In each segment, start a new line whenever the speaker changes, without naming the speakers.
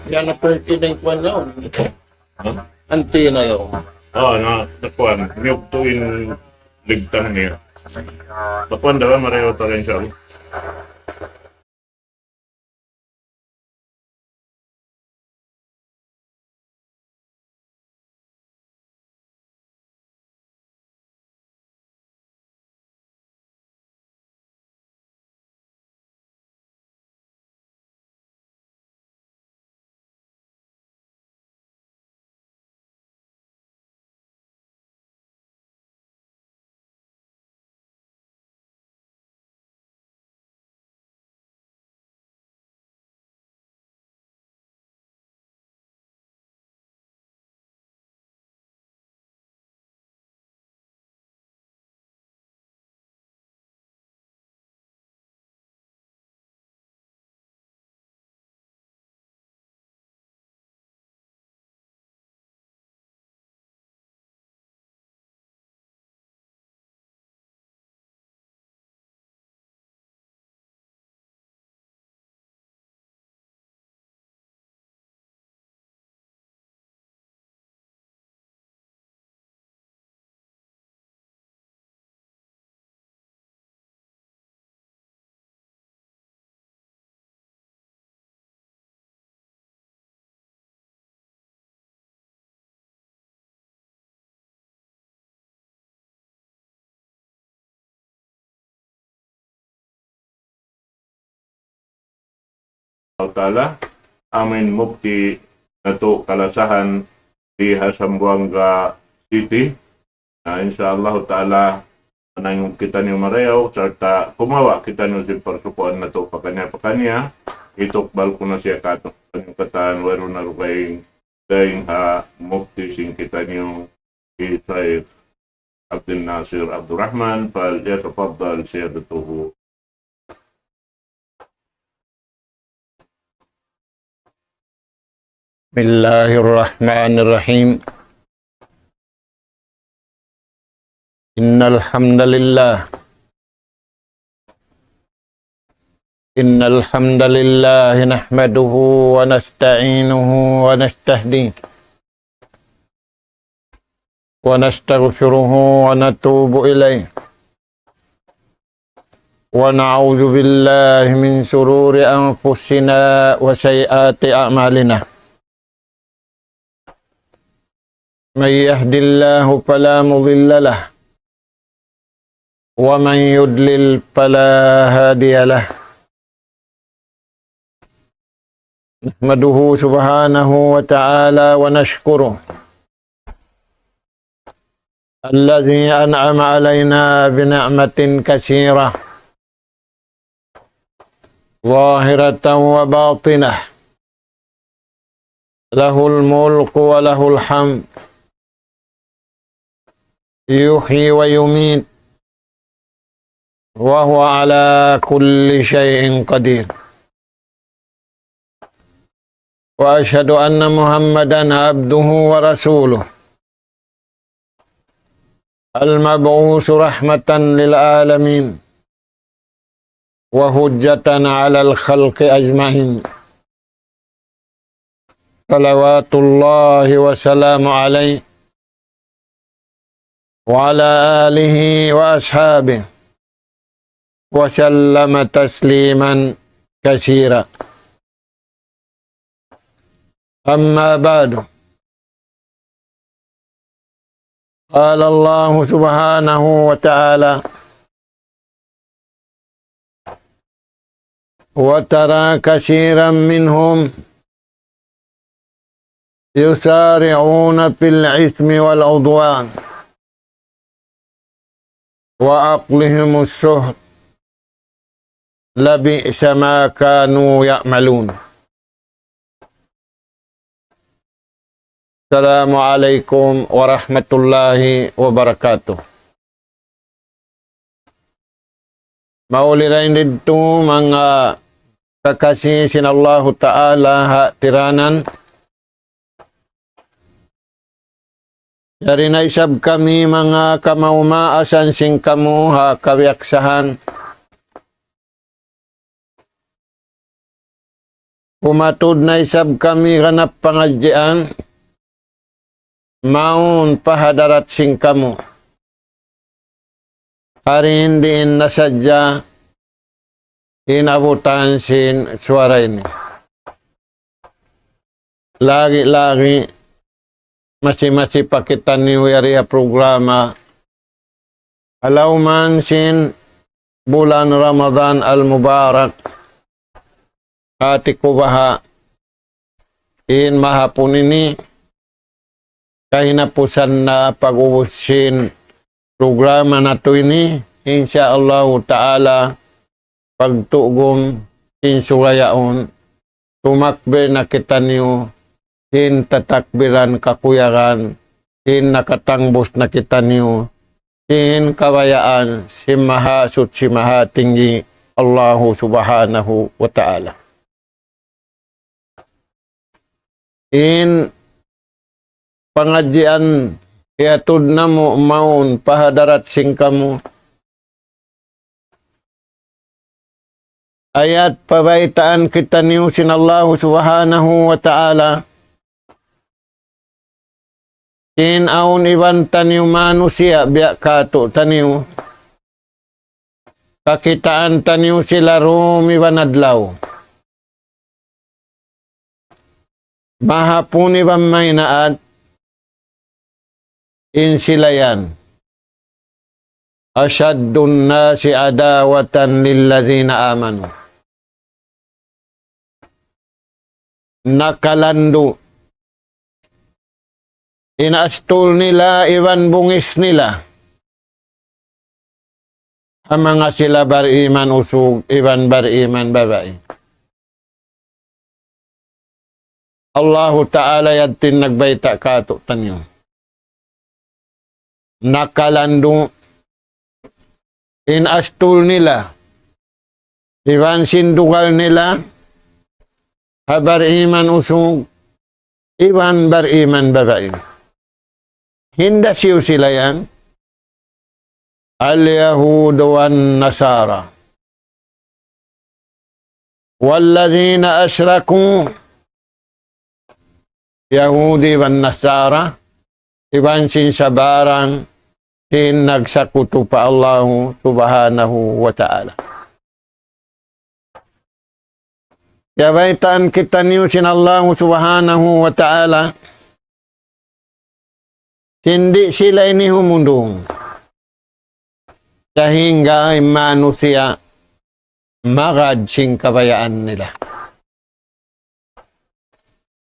Yan na po yung kiningkwan yun.
Huh?
Antina yun.
Nakuan. Niyog tuwing ligtang niya. Nakuan daw, mareho tayo siya. Taala, amin mukti nato kalasahan di Zamboanga City. Insyaallah taala anang kita ni mareho serta kumawa kita ni si persupuan nato pakanya itukbal ko na siya kato katan waro na rukay daing mukti sing kita niyo Sayyid Abdul Nasir Abdurrahman fal yatafaddal siyadatuhu.
بسم الله الرحمن الرحيم إن الحمد لله نحمده ونستعينه ونستهديه ونستغفره ونتوب إليه ونعوذ بالله من شرور أنفسنا وسيئات أعمالنا من يهد الله فلا مضل له ومن يضلل فلا هادي له نحمده سبحانه وتعالى ونشكره الذي أنعم علينا بنعمة كثيرة ظاهرة وباطنة له الملك وله الحمد يحيي ويميت وهو على كل شيء قدير وأشهد أن محمدا عبده ورسوله المبعوث رحمة للعالمين وحجة على الخلق أجمعين صلوات الله وسلام عليه وعلى آله وأصحابه وسلم تسليما كثيرا أما بعد قال الله سبحانه وتعالى وترى كثيرا منهم يسارعون في الإثم والعدوان وأكلهم السحت لبئس ما كانوا يعملون. السلام عليكم ورحمة الله وبركاته. Maulirin dito mga kakasih sinallahu ta'ala tiranan. Dari naisab kami mga kamaumaasan sing kamu ha kawyaksahan. Pumatud na isab kami ganap pangadyan, maun pahadarat sing kamo. Hari hindi nasadya, inabutan sin suara ini. Lagi-lagi, masih pakitan ni Wiria programa. Alauman sin bulan Ramadan al-Mubarak. Hati ko baha. In mahapon ini. Kahinapusan na pag-ubusin programa na to ini. Insyaallah ta'ala. Pagtugong sinsurayaon. Tumakbe na kita niyo. Hin tatakbiran kakuyaran. Hin nakatangbos na kita niyo. Hin kabayaan si maha sut si maha tinggi Allahu subhanahu wa ta'ala. In pengajian iatud namo maun pahadarat sing kamu. Ayat pabaitaan kita niyo sin Allahu subhanahu wa ta'ala. In aun iban taniw manusia biak kato taniw. Kakitaan taniw sila rumi banadlaw. Mahapuni ba may naad? In sila yan. Asyadun nasi adawatan lillazina amanu. Nakalandu. Inaastol nila, iwan bungis nila. Ang mga sila bariman usog, iwan bariman babae. Allahu Ta'ala yatin nagbayta kato tanyo. Nakalandu, inaastol nila, iwan sindugal nila, habariman usog, iwan bariman babae. Hinda siyo sila yan. Al-Yahudu wan-Nasara. Wallazina asyraku. Yahudi wan-Nasara. Iban sin sa barang. Sin nagsakuto pa Allahu subhanahu wa ta'ala. Yabaitan kita niyo sin Allahu subhanahu wa ta'ala. Hindi sila ini humundong. Sehingga manusia magad sing kabayaan nila.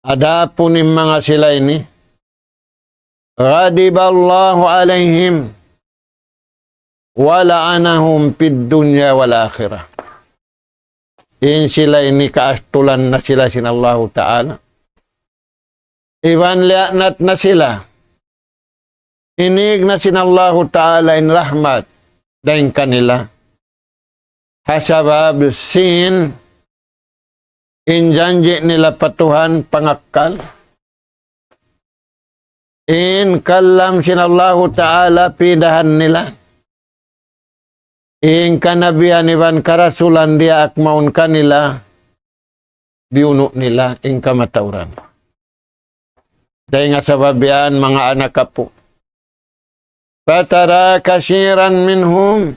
Adapun yung mga sila ini, ghadiballahu alaihim wa la'anahum fid dunya wal akhirah. In sila ini kaastulan na sila sin Allahu Ta'ala. Iban lianat na sila. Inig na sin Allahu Ta'ala in rahmat dahil kanila. Hasabab sin in janji nila patuhan pangakal. In kalam sin Allahu Ta'ala pidahan nila. In kanabihan iban karasulan dia akmaun kanila biuno nila in kamatauran. Dahil nga sababian mga anak kapo. Fatara kasiran minhum.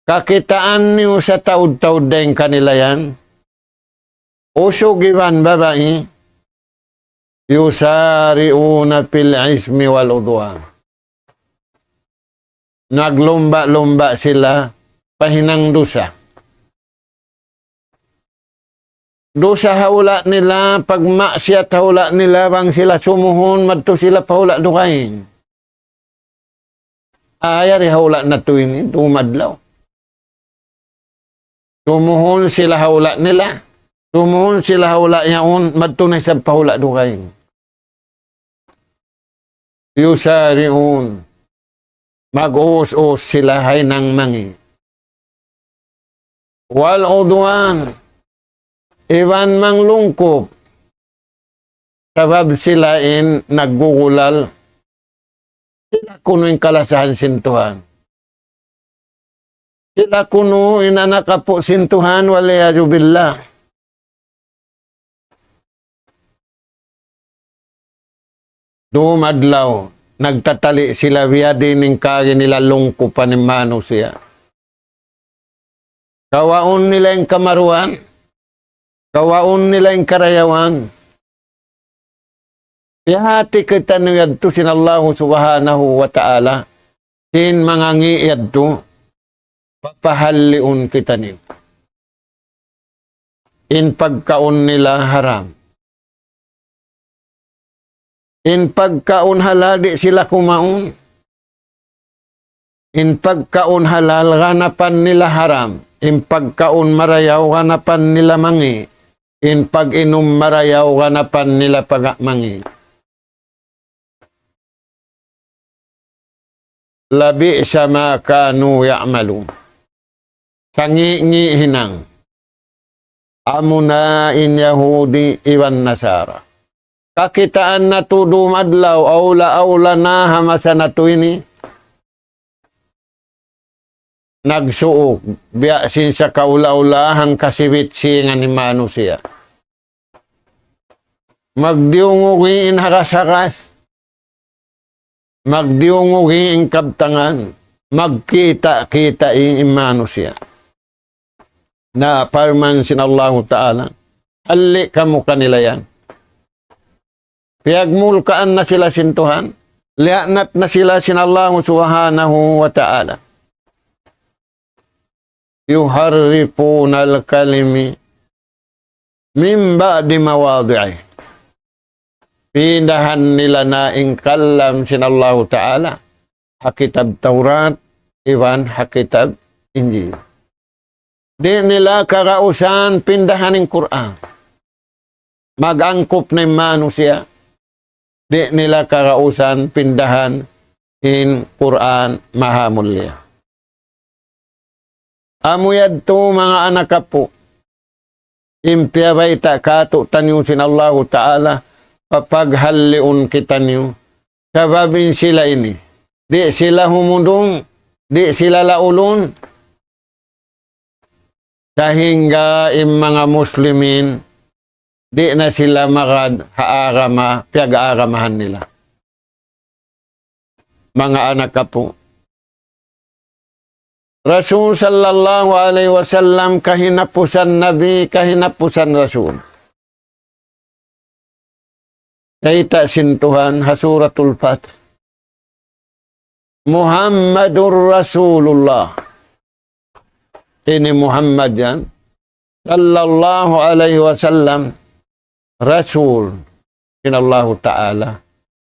Kakitaan niyo sa taud-taud din kanila yan. Usog iban babae. Yusariuna fil ismi wal udwan. Naglumba-lumba sila pahinang dusa. Dosa haula nila, pag maksiat haula nila, bang sila sumuhon, madto sila paula dukain. Ayari haula na to ini, tumadlaw. Tumuhon sila haula nila. Tumuhon sila haula yaon, madtunay sa paula dukain. Yusariun. Mag-us-us sila hay nang mangi. Wal udwan. Iwan mang lungkop. Sabab sila in naggugulal. Sila kuno yung kalasahan sintuhan. Sila kuno inanakapo sintuhan waliyadu billah. dumadlaw, nagtatali sila biyadi ning kagi nila lungko pa ni mano siya. Kawaon nila yung kamaruan, kawaon nila yung karayawan. Pihati kita niyadto sin Allah subhanahu wa ta'ala, sin mga ngiyadto, papahaliun kita niyo. In pagkaon nila haram. In pagkaon halal, di sila kumaon. In pagkaon halal, ganapan nila haram. In pagkaon marayaw, ganapan nila mangi. In pag-inom marayaw, ganapan nila mangi. Labi sa makanu ya'malu. Sangi-ngi hinang. Amunain Yahudi iwan Nasara. Kakitaan na to dumadlaw, aula-aula na hamasa na to ini. Nagsuok, biyasin sa kaula-ulahang kasibit siya nga ni mano siya. Magdiungugiin hakas-hakas. Magdiungugiin kabtangan. Magkita-kita imano siya. Na parman sin Allah Ta'ala, hali kamu kanila yan. Piyagmulkaan na sila sin Tuhan, lianat na sila sin Allah Subhanahu wa Ta'ala. Yuharrifuna al-kalimi min ba'di mawadi'i. Pindahan nila na ingkalam sin Allah Ta'ala, hakitab Taurat, iwan hakitab Injil. Di nila karausan pindahan ng Quran. Mag-angkop na manusia. Di nila karausan pindahan in Quran mahamulya. Amuyad to mga anak po. Impiyabay ta kato tanyo sin Allah Ta'ala papaghaliun kita niyo. Sababin sila ini. Di sila humudong. Di sila laulon. Sehingga yung mga Muslimin, di na sila haarama, piyag-aaramahan nila. Mga anak ka po. Rasul sallallahu alaihi wasallam, kahinapusan Nabi, kahinapusan Rasul. Kaita sintuhan, hasuratul Fath. Muhammadur Rasulullah. Ini Muhammad yan, sallallahu alaihi wasallam, Rasul, sinallahu ta'ala,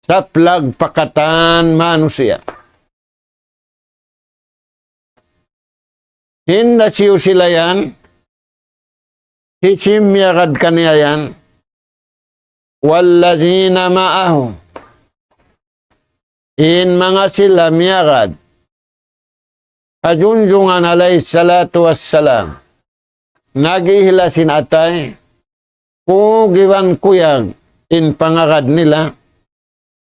sa plagpakatan manusia. Hinda siyo sila yan, hisimyagad kaniya yan, wallazina ma'ahu, in mga sila miyagad, Ajunjungan alayhi salatu wassalam. Nagihilasin atay. Kugiwan kuyag in pangagad nila.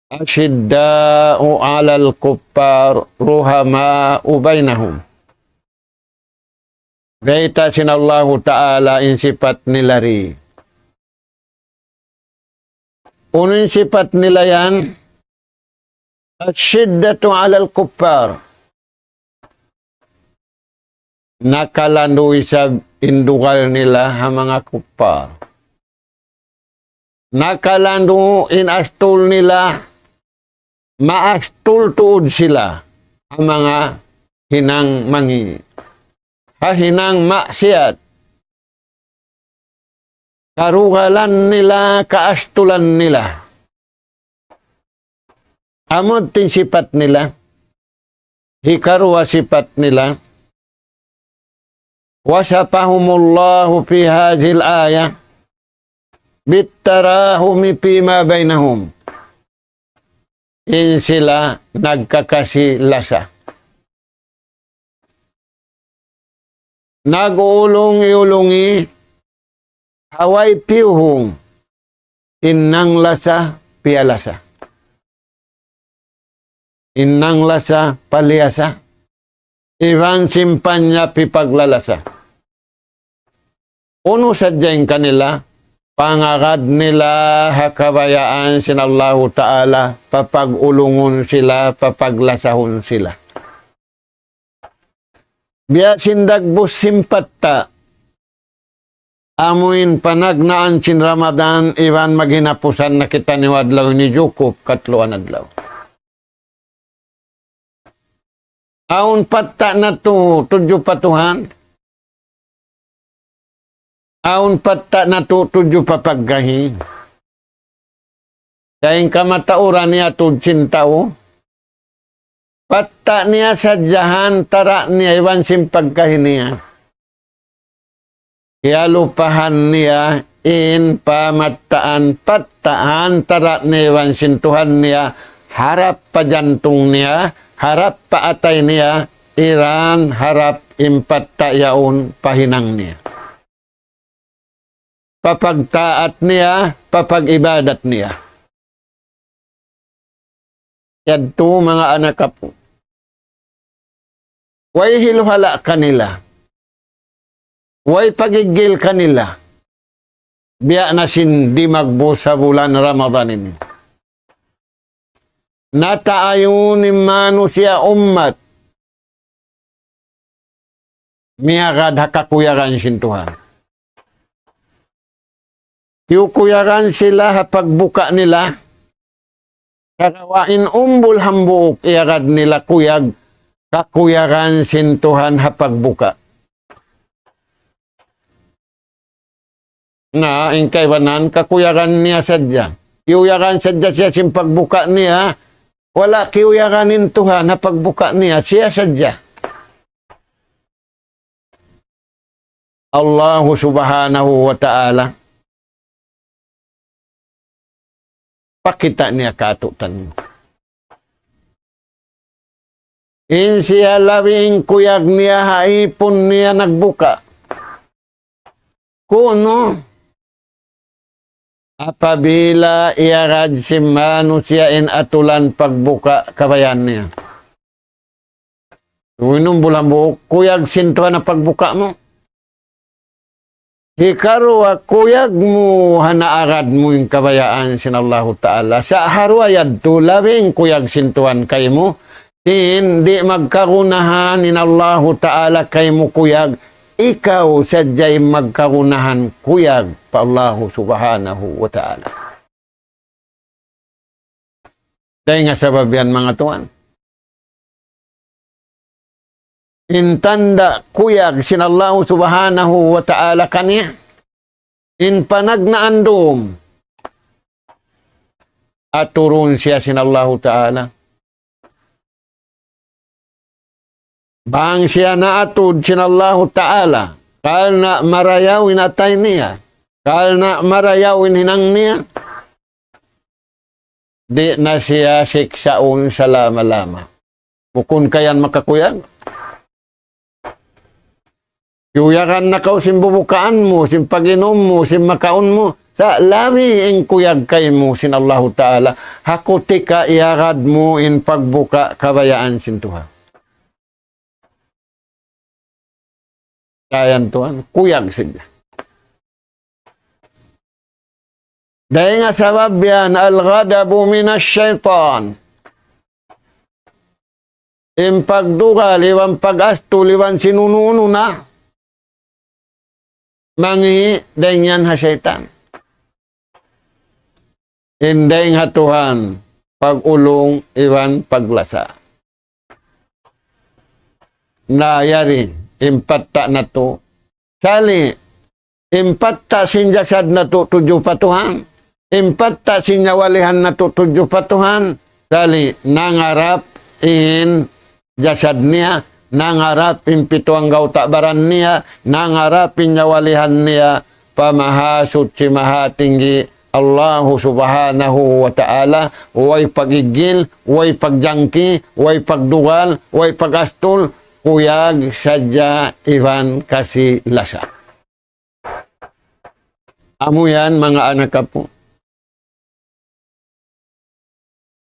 Ashidda'u alal kuppar ruhama'u bainahum. Gaita sinallahu ta'ala in sifat nila ri. Unin sifat nila yan. Ashiddatu alal kuppar. Nakalanduy sa indugal nila ang mga kupar. Nakalandu inastul nila, maastul tuod sila ang mga hinang mangi. Hinang maksiat. Karugalan nila, kaastulan nila. Amod tin sipat nila, hikaruwa sipat nila, wasapahumullahu fi hazil ayah bitarahumi pima bainahum. In sila nagkakasilasa. Nag-ulong-iulungi haway piuhong innang lasa pialasa. Innang lasa paliasa. Iban simpanya pipaglalasa. Uno sadyang kanila, Pangagad nila hakabayaan sinallahu ta'ala, papagulungon sila, papaglasahon sila. Biya sindagbus simpatta, amuin panagnaan sin Ramadan, iwan maghinapusan na kita ni wadlaw ni Jukop, katluan adlaw. Aun patta na to, tudyo patuhan. Aun patta na to, tudyo papaggahi. Dahil kamatauran niya tudsin tao. Patta niya sadyahan, tara niya, iwan simpaggahi niya. Kaya lupahan niya, in pamataan, pattaan, tara niya, iwan sintuhan niya, harap pa jantung niya, harap pa atay niya, iran, harap impatta yaon, pahinang niya. Papagtaat niya, papagibadat niya. Yadto mga anak po. Way hiluhala kanila. Way pagigil kanila. Biya na sindi magbo sa bulan Ramadan ini. Nataayon ni manusia umat. Miyagad hakakuyaran sintuhan. Yukuyaran sila hapagbuka nila. Kakawain umbul hambuok iyagad nila kuyag. Kakuyaran sintuhan hapagbuka. Na ingkaywanan kakuyaran niya sadya. Kiuyaran sadya siya simpagbuka niya. Wala kiuyaranin Tuhan hapagbuka niya siya sadya. Allah subhanahu wa ta'ala. Pakita niya katutan mo. In siya labing kuyag niya haipon niya nagbuka. Kuno, apabila iarad si manusia in atulan pagbuka kabayan niya. Winong bulang buok, kuyag sintuan na pagbuka mo. Hikarwa kuyag mo hanaarad mo yung kabayaan sinallahu ta'ala. Sa harwayad to labing kuyag sintuan kay mo. Hindi magkarunahan inallahu ta'ala kay mo kuyag. Ikaw sadya'y magkarunahan kuyag pa Allahu subhanahu wa ta'ala. Dahil nga sabab yan mga tuwan. Intanda kuyag sinallahu subhanahu wa ta'ala kanya. In panagnaandom. At turun siya sinallahu ta'ala. Bang siya na atud sinallahu ta'ala. Kal na marayawin atay niya. Kal na marayawin hinang niya. Di na siya siksaon sa lama-lama. Bukun kayan makakuyag. Kuyagan na kao simbubukaan mo, simpaginom mo, simakaon mo. Sa lami ang kuyag kay mo, sinallahu ta'ala. Hakuti ka iarad mo in pagbuka kabayaan sintuha. Kayan tuhan, kuyag sila. Dahil nga sabab yan, al-ghadabu minas syaitan. In pagduga, liwan pag-asto, liwan sinununo na. Mangi dengan ha syaitan. Inday nga Tuhan, pag-ulong, iwan, paglasa. Nayari, impatta na to. Sali, impatta sinjasad na to, tujuh patuhan. Impatta sinyawalihan na to, tujuh patuhan. Sali, nangarap in jasad niya, nangarap impituang gautabaran niya, nangarap inyawalihan niya, pamahasut si maha tinggi Allah subhanahu wa ta'ala, way pagigil, way pagjangki, way pagdugal, way pagastol, kuyag sadya iwan kasi lasa. Amo yan mga anak po.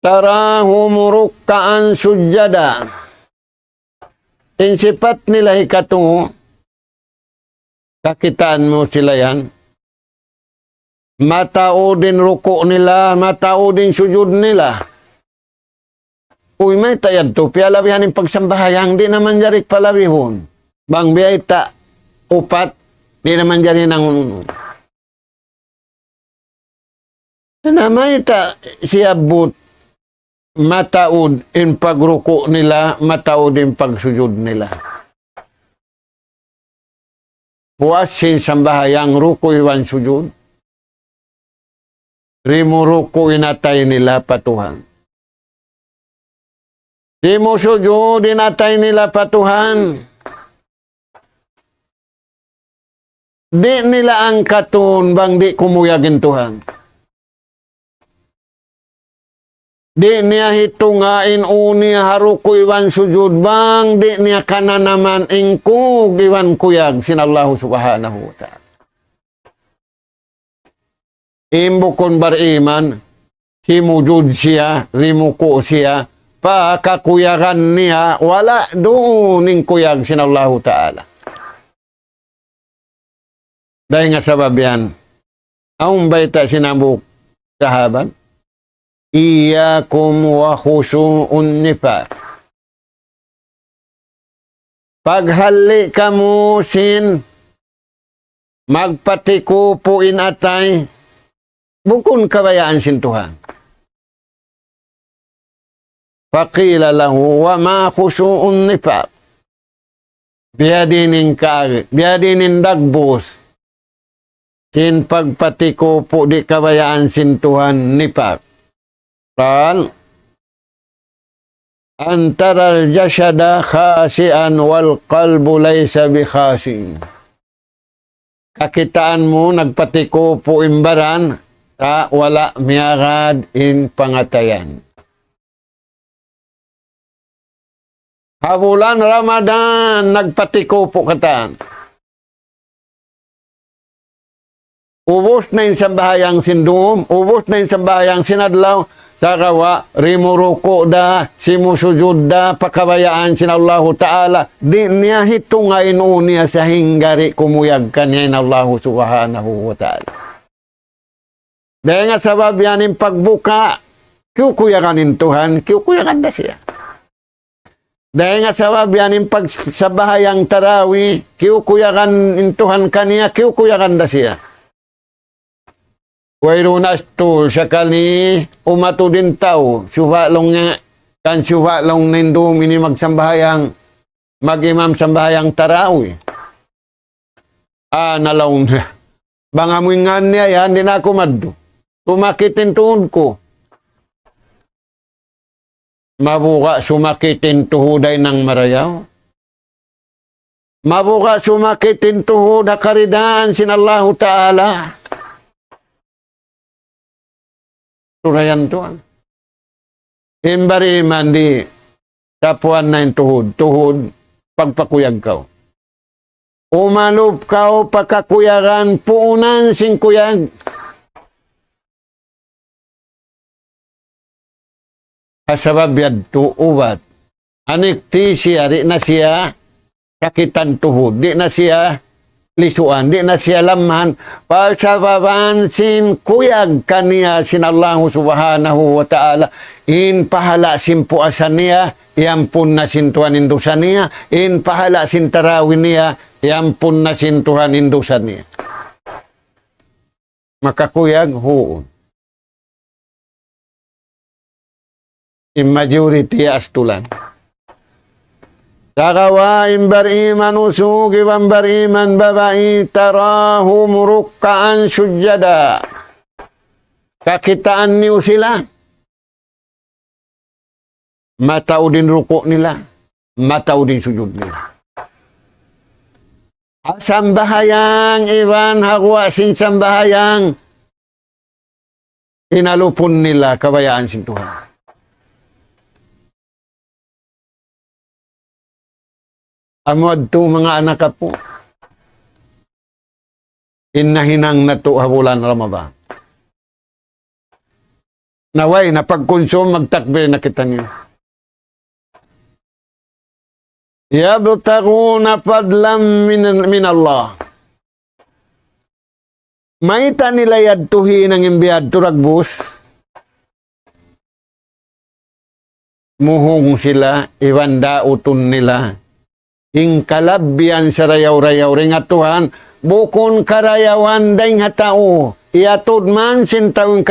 Tarahu murukkaan sujada. Insipat nila ikatungo, kakitaan mo sila yan. matao din ruko nila, matao din sujud nila. Uy, may tayad to, pialabihan yung pagsambahayang, di naman jarik palabihon. Bang biyay ta, upat, di naman jari nang namay ta siya but mataod in pagruko nila, mataod in pagsujud nila. Puasin sambahayang ruko iwan sujud. Rimo ruko inatay nila patuhan. Di mo sujud inatay nila patuhan. Di nila ang katun bang di kumuyagin Tuhan. Di niya hitungain uni haruko iwan sujud bang di niya kana naman ingkug iwan kuyag sinallahu subhanahu wa ta'ala. Imbukon bariman, simujud siya, rimuko siya, pakakuyagan niya, wala doon ing kuyag sinallahu ta'ala. Dahil nga sabab yan, ang baita sinabuk sahabat, Iyakum wa khusu'un nifaq. Paghali kamu sin, magpatiko po inatay, bukon kabayaan sin Tuhan. Faqila lahu wa ma khusu'un nifaq. Biadinin dagbos, sin pagpatiko po di kabayaan sin Tuhan nifaq. Qal antara al-jasada khasi'an wal qalbu laysa bi khasi'. Kakitaan mo nagpatiko po imbaran sa wala miyagad in pangatayan. Habulan Ramadan nagpatiko po kataan. Ubos na yung sambahayang sindum, ubos na yung sambahayang sinadlaw, sakawa, rimuruko da, simusujud da, pakabayaan sinallahu ta'ala, di niya hitungain niya sa hinggari kumuyag kanya inallahu subhanahu wa ta'ala. Dahil nga sabab yan yung pagbuka, kikuyagan Tuhan, kikuyagan da siya. Dahil nga sabab yan yung pagsabahayang tarawi, kikuyagan Tuhan kanya, kikuyagan da siya. Wairunas to siya kani umato din tao. Suhalong niya, kan suhalong nindum ini magsambahayang, mag-imam sambahayang tarawi. Nalaw na. Bangamuingan niya yan, di na ako maddo. Sumakitin tuhod ko. Mabuka sumakitin tuhuday ng marayaw. Mabuka sumakitin tuhod hakaridaan sinallahu ta'ala. Turayan tuan. Imbari mandi tapuan na yung tuhod. Tuhod, pagpakuyag kau. Umalup kau pakakuyagan, puunan sing kuyag. Asabab yadto ubat. Anik ti siya, di na siya kakitan tuhod. Di na siya lisuan, di na siya lamahan. Pagsababan sin kuyag kaniya sinallahu subhanahu wa ta'ala, in pahala sin puasan niya, iampun na sin Tuhan indusan niya, in pahala sin tarawin niya, iampun na sin Tuhan indusan niya. Makakuyag, huon. In majority astulan. Sakawa imbariman usug ibambariman babai tarahum rukkaan sujada. Kakitaan niyo sila. Matao din ruko nila. Matao din sujud nila. Sambahayang iban hagwa sin sambahayang. Inalupon nila kabayaan sin Tuhan. Amod to mga anak po. Inahinang na to habulan Ramadan. Naway, napagkonsum, magtakbir na kita niyo. Yabtaguna fadlam min Allah. Maita nila yadtuhi ng imbiyad turagbus. Muhong sila, iwanda utun nila. Ingkalabyan sa rayaw-rayaw ring atuhan, bukon karayawan day nga tao. Iatod man sintaong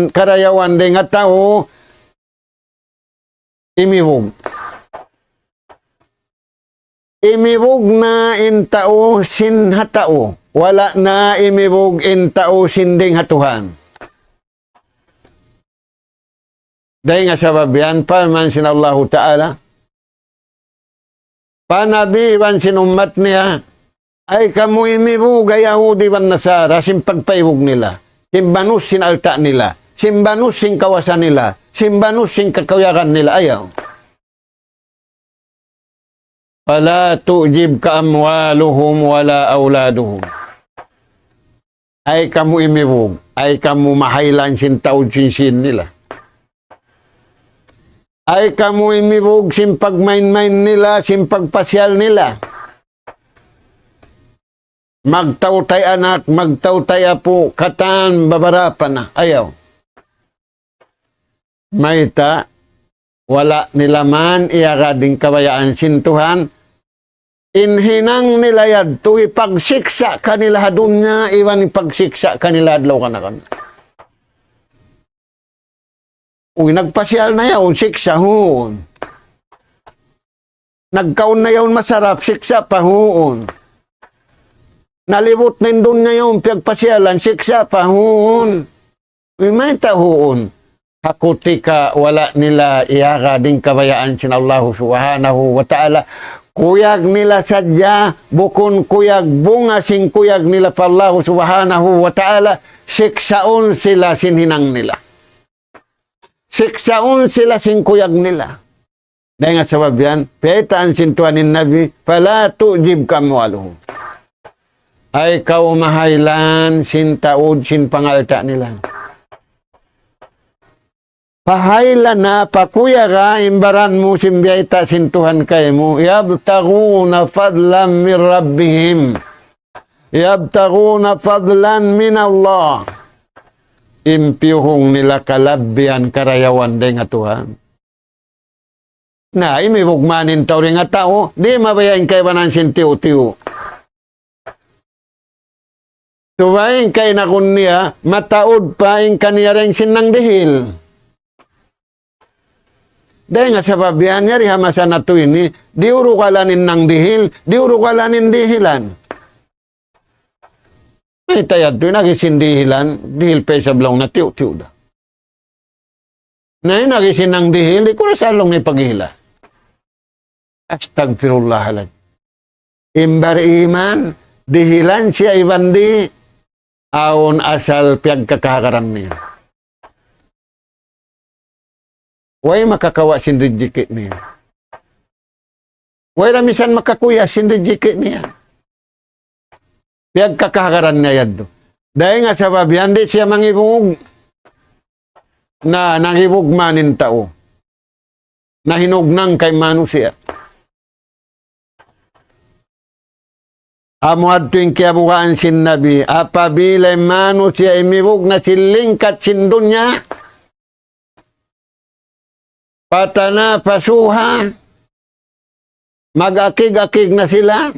karayawan day nga tao, imibog. Imibog na intao sinhatao. Wala na imibog intao sinding hatuhan. Dahil nga sababian, paman sinallahu ta'ala, panabi iwan sinummat niya, ay kamu imibog ay Yahudi wan Nasara, simpagpaibog nila, simbanus sinalta nila, simbanus sing kawasan nila, simbanus sing kakayakan nila, ayaw. Fala tu'jib ka amwaluhum wala auladuhum. Ay kamu imibog, ay kamu mahailan sintaod sinsin nila. Ay kamu imibog simpagmain-main nila, simpagpasyal nila. Magtaw-tay anak, magtaw-tay apo, katan babarapan na, ayaw. Maita, wala nila man iyagading kabayaan sintuhan, inhinang nila yadto, ipagsiksa kanila dunya, iwan ipagsiksa kanila adlaw kanakan. Uy, nagpasyal na yaon, siksa hoon. Nagkaon na yaon masarap, siksa pa hoon. Nalibot na dunya yaon, pagpasyalan, siksa pa hoon. Uy, may tahoon. Hakutika wala nila iyagading kabayaan sin Allah subhanahu wa ta'ala. Kuyag nila sadya, bukon kuyag bunga sing kuyag nila pa Allah subhanahu wa ta'ala, siksaon sila sinhinang nila. Siksaon sila sing kuyag nila. Dahil nga sabab yan, petaan sintuanin Nabi, pala tu'jib kamwaluhum. Ay kaumahaylan sin taod sin pangalta nila. Pahayla na, pakuya ka, imbaran mo simbiyayta sintuhan kayo mo. Yabtaguna fadlan min Rabbihim. Yabtaguna fadlan min Allah. Impiyuhong nila kalabyan karayawan day nga Tuhan. Na, imibugmanin tao rin nga tao, di mabayain kayo banan sintiw-tiw. Subayin kayo na kun niya, mataod pa yung kaniya rin sinang dihil. Dahil nga sa babian niya, rihamasa na ito ini, di urukalanin ng dihil, di urukalanin dihilan. May tayad ito, nagisin dihilan, dihil pa sa blong na tiyo-tiyo da. Na nagisin ng dihil, di ko na salong na ipagihila. Astagfirullahalad. Imbar iman, dihilan siya ibandi, aon asal piyagkakakaran niya. Way makakawa sindijikit niya. Way ramisan makakuya sindijikit niya. Piyag kakakaran niya yaddo. Dahil nga sa babihan, di siya mangibog na nangibog manin tao. Na hinugnang kay manu siya. Amuad tuwing kiyabukaan sin Nabi, apabila manu siya imibog na silingkat sindunya, patana pasuha, mag-akig-akig na sila.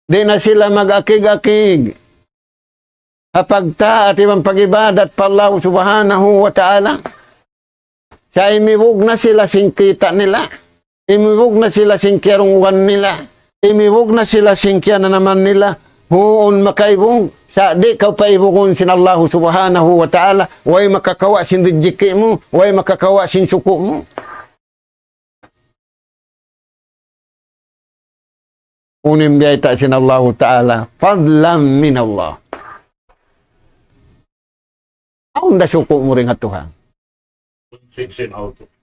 Di na sila mag-akig-akig. Hapagta at ibang pag-ibadat pa Allah subhanahu wa ta'ala. Sa imibog na sila singkita nila. Imibog na sila singkirungan nila. Imibog na sila singkya na naman nila. Huon makaibog. Sa di ka paibugon sin Allah subhanahu wa ta'ala, way makakawa sin rijiki mo, way makakawa sin suko mo. Unim biyayta sin Allah ta'ala, fadlam min Allah. Aun da suko mo rin at Tuhan.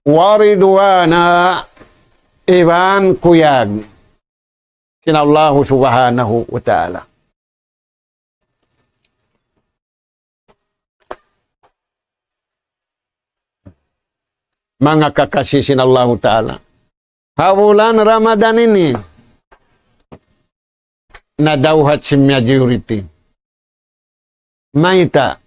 Waridwana iban kuyag sin Allah subhanahu wa ta'ala. Mga kakasisin Allah Ta'ala. Hawulan Ramadan ini, nadawhat si majority. maita,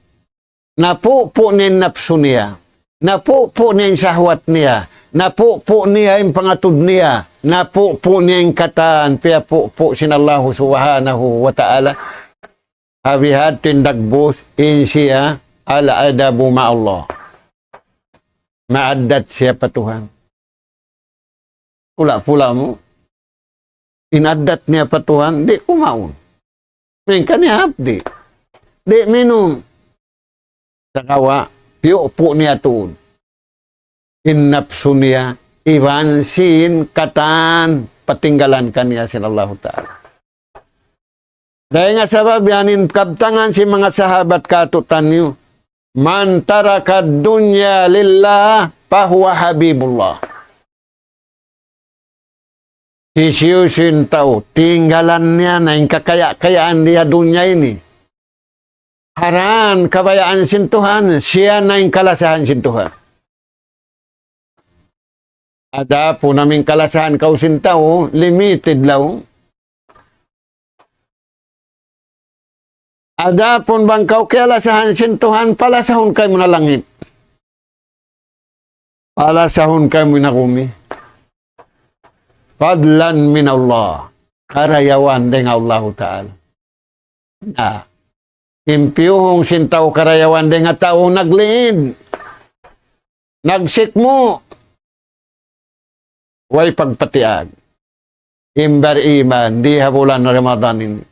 napupo niya yung napso niya, napupo niya yung sahwat niya, napupo niya yung pangatod niya, napupo niya yung kataan, piya po sinallahu subhanahu wa ta'ala, habihat tindagbos in siya ala adabu ma'allah. Maadat siya patuhan. Pula-pula mo. Inadat niya patuhan, di kumaon. Mingka niya hapdi. Di minum. Sakawa, piyo po niya tuon. Innapso niya, iwansin, katan, patinggalan kaniya sinallahu ta'ala. Dahil nga sabab yanin kabtangan si mga sahabat katutan niyo, man taraka dunya lillah fahuwa habibullah. Sisiyusin tao, tinggalan niya na yung kakaya-kayaan niya dunya ini. Haran, kabayaan sintuhan, siya na yung kalasahan sintuhan. Ada po naming kalasahan kausin tao, limited lang. Ada pun bang kau kalasahan sintuhan, palasahon kayo mo na langit. Palasahon kayo mo na kumi. Fadlan min Allah. Karayawan dengan Allah Ta'ala. Nah, impiyuhong sintaw karayawan dengan tao nagliid. Nagsikmo. Way pagpatiag. Imbar iman, di habulan Ramadan ini.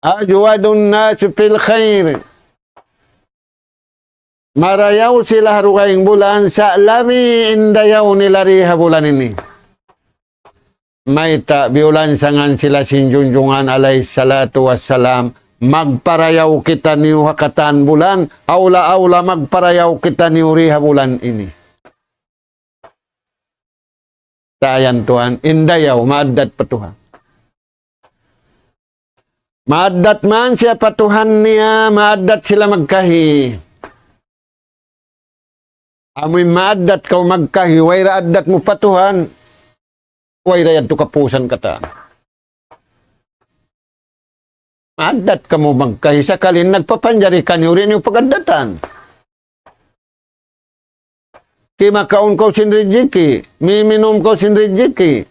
Ajwadun nas fil khair. Marayaw sila harukaing bulan sa lami indayaw nila riha bulan ini. Maita biulan sangan sila sinjunjungan alaih salatu wassalam. Magparayaw kita niyo hakatan bulan. Aula-aula magparayaw kita niyo riha bulan ini. Tayan Tuhan, indayaw, maadat pa Tuhan. Maadat man siya patuhan niya, maadat sila magkahi. Amoy maadat kau magkahi, wayra adat mo patuhan, wayra yan to kapusan kata. Maadat ka mo magkahi, sakalin nagpapanjari ka niyo rin yung pagadatan. Kimakaon kau sinrijiki, miminom kau sinrijiki.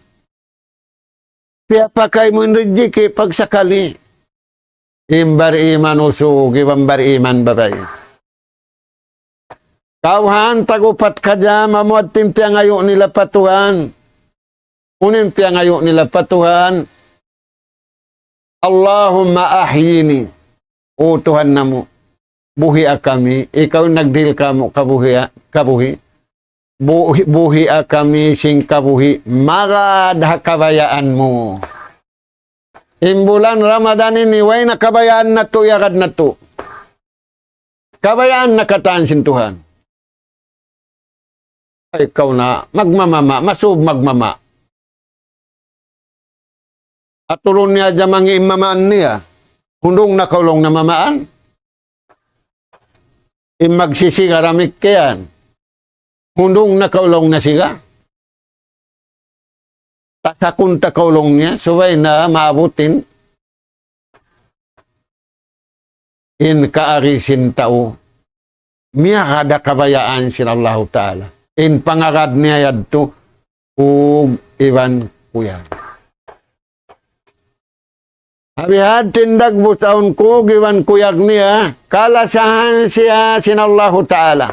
Piapa kay mo sinrijiki pagsakali. Imbar iman usug, imbar iman babay. Kauhan, tagupat ka dyan, mamuat timpya ngayon nila patuhan. Unimpya ngayon nila patuhan. Allahumma ahyini. O Tuhan namo, buhi kami, ikaw nagdil kamo kabuhi. Buhi kami sing kabuhi, magad kabayaan mo. Imbulan Ramadan ini, way na kabayaan na to, yakad na to. Kabayaan na kataan sin Tuhan. Ay, ikaw na, magmamama, masub magmama. At tulon niya dyan mga imamaan niya, hundong nakaulong na mamaan. Imagsisigaramik kayan. Hundong nakaulong na siga. Tasakun takaulong niya, suway na maabutin. In kaarisin tao, miya kada kabayaan sila Allah Ta'ala. In pangarad niya yadto, ug iwan kuya. Habihad tindag butaon ko, giwan kuyag niya, kalasahan siya sin Allah Ta'ala.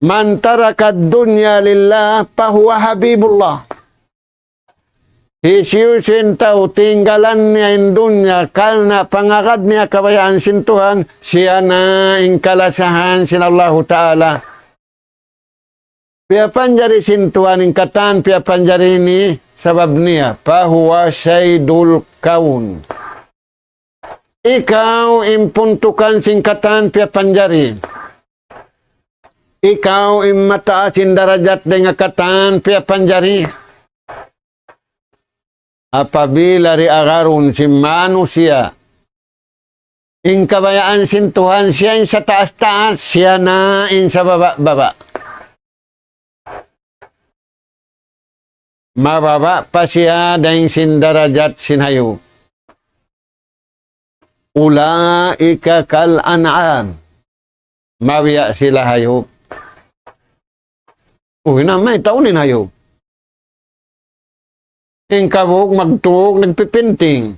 Man taraka dunya lillah fahuwa habibullah. Isiyusin tao tinggalan niya in dunya kalna pangakad niya kabayaan sin Tuhan siya na in kalasahan sin Allah Ta'ala. Piapanjari sin Tuhan in katan piapanjari ni sabab niya fahuwa saydul kaun. Ikaw impuntukan sin katan piapanjari. Ikaw imataasin darajat dengan katan pia panjari. Apabila ri agarun si manusia, in kabayaan sin Tuhan siya in sa taas-taas, siya na in sa baba-baba. Mababa pa siya dahil sin darajat sinayo. Ulaika kal an'am. Mawiya sila hayop. Uy na, may taunin hayop. Ingkabog, magtuog, nagpipinting.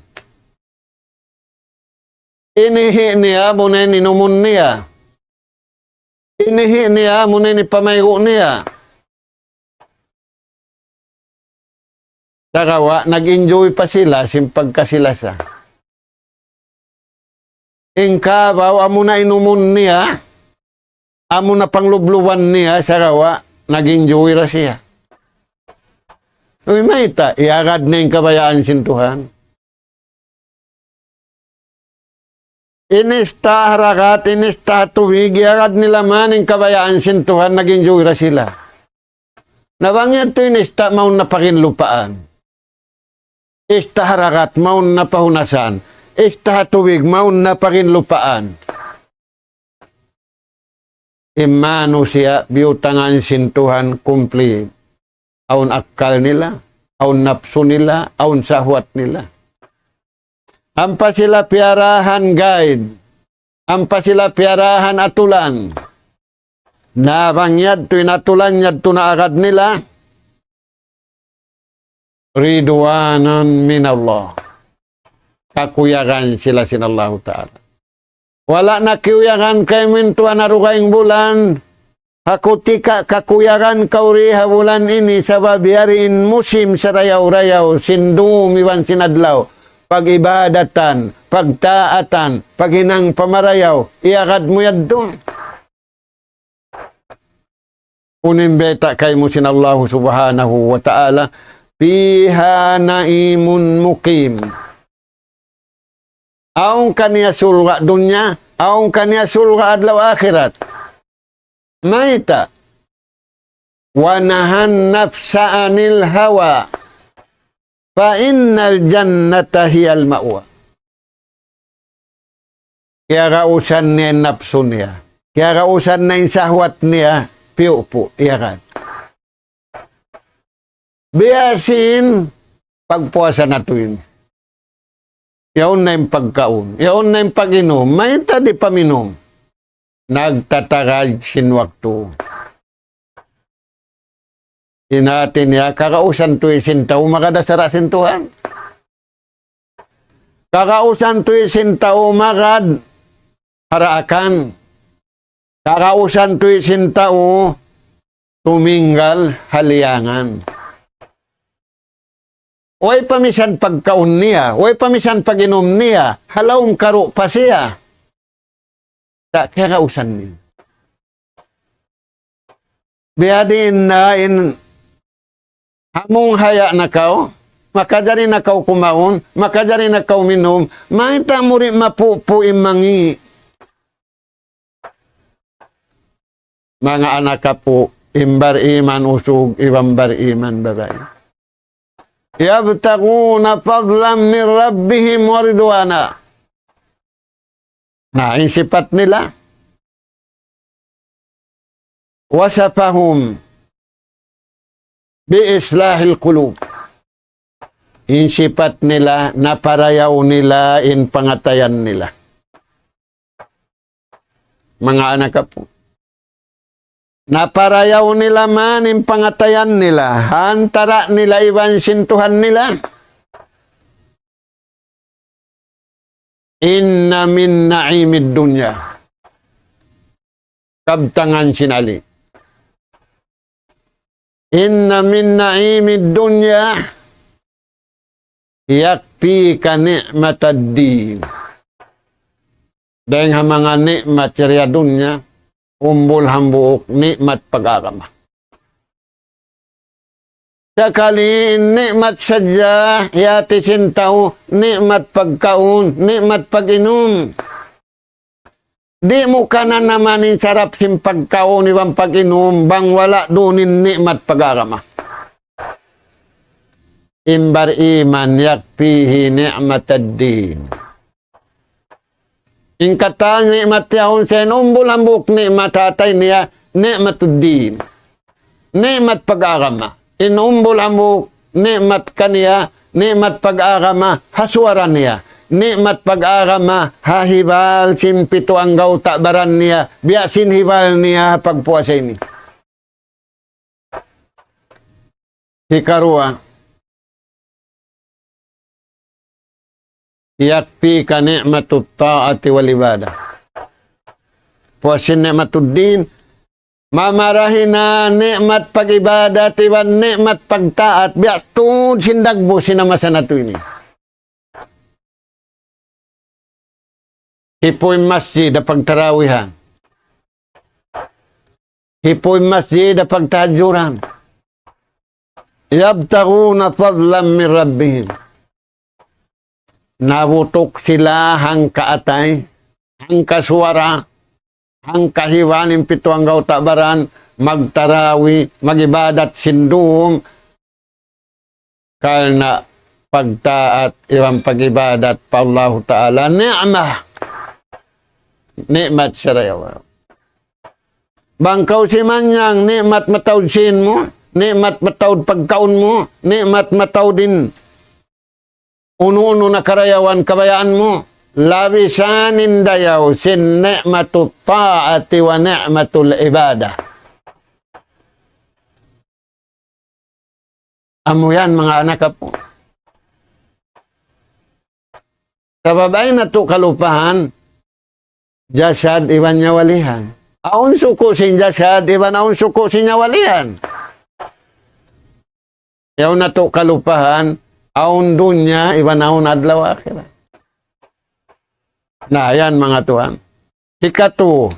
Inihi niya, muna ninumon niya. Inihi niya, muna ni pamayo niya. Sakawa, nag-enjoy pa sila, simpag kasilasa. Ingkabaw, amo na inumon niya, amo na panglubluban niya, sakawa, nag-enjoy ra siya. Uy, maita, iagad na yung kabayaan sintuhan. Inista harakat, inista tuwig, iagad nila man yung kabayaan sintuhan, nag-enjoy ra sila. Nabangyan to inista, maun na pakinlupaan. Ista harakat, maun na pahunasan. Ista tuwig, maun na pakinlupaan. Imano siya, biutangan sintuhan, kumpli. Aun akal nila, aun napso nila, aun sahwat nila. Ampa sila piarahan guide. Ampa sila piarahan atulan. Nabangyad to inatulan yad to naagad nila. Ridwanan minallah. Kakuyagan sila sinallahu ta'ala. Wala na kiuyagan kay mintuan arugaing bulan. Hakutika kakuyagan kauriha bulan ini sa babiyarin musim sa rayaw-rayaw, sindum iwan sinadlaw, pag-ibadatan, pagtaatan, paghinang pamarayaw, iagad mo yad doon. Unimbeta kay mo sinallahu subhanahu wa ta'ala, piha naimun mukim. Aung kaniya sulga dunya, aung kaniya sulga adlaw akhirat. Maita. Wanahan nafsa anil hawa. Fa innal jannata hiyal ma'wa. Kaya kausan niya nafsu niya. Kaya kausan na yung sahwat niya, piupo, iyakan. Biyasin, pagpuasa na tuwin. Yaon na yung pagkaon. Yaon na yung pag-inom. Maita di paminom. Nagtataraj sinwakto. Inatin niya, kakausan to isintaw, makadasara sintuhan. Kakausan to isintaw, makad haraakan. Kakausan to isintaw, tuminggal haliyangan. Way pamisan pagkaon niya, way pamisan pag-inom niya, halawang karo pa siya. Kaya kausan niya. Biyadin na hamong haya na kao, makadari na kao kumaon, makadari na kao minom, makita mo rin mapupo imangi. Mga anak ka po, imbar iman usog, ibambar iman babae. Yabtaguna fadlan min rabbihim wa ridwana. Ang sipat nila. Wasafahum bi islahil qulub. Ang sipat nila, naparayaw nila, in pangatayan nila. Mga anak po. Naparayaw nila man yung pangatayan nila. Hantara nila iwan sintuhan nila. Inna min na'imid dunya. Kabtangan sinali. Inna min na'imid dunya. Yakpi ka ni'matad din. Dahil mga ni'mat siriya dunya. Umbol hambuok, nikmat pag-agama. Sakali nikmat sadya, yati sintaw, nikmat pagkaon, nikmat pag-inom. Di mo ka na naman yung sarap sim pagkaon, ibang pag-inom, bang wala dunin nikmat pag-agama. Imbar iman yakpihi ni'matad din. Ingkatan nikmat yahon sen umbol hambuk nikmat hatay niya nikmatuddin. Nikmat pag-agama. Inumbol hambuk nikmat kaniya nikmat pag-agama haswaran niya. nikmat pag-arama, hahibal simpito ang gauta baran niya, biyasin hibal niya pagpuasa ini. Hikarua, yakfi ka ni'matut ta'ati wal ibadah. Puasin ni'matud din, mamarahin na nikmat pag-ibadat, iwan nikmat pagtaat, bias tun sindagbo sinamasa na ito ini. Hipoy masjid na pagtarawihan. Hipoy masjid na pagtahajuran. Yabtaguna fadlan min rabbihim. Nabutok sila hang kaatay, hang kasuwara, hang kahiwanin pito ang gauta baran, magtarawi, magibadat sindum, karena pagtaat, iwan pagibadat pa Allah Ta'ala, ni'mah. Nikmat sarayawa. Bangkaw si manyang, nikmat matawd sin mo, nikmat matawd pagkaon mo, nikmat matawd din uno-uno na karayawan kabayaan mo. Labisanin dayaw sin ni'matut ta'ati wa ni'matul ibadah. Amo yan mga anak po. Sa babae na to kalupahan, jasad iwan niya walihan. Aun suko sin jasad, iwan aun suko sin niya walihan. Yaw na to kalupahan, aun dunya, iwan aun adlaw akhirat. Nah, yan mga tuhan. Ikatu,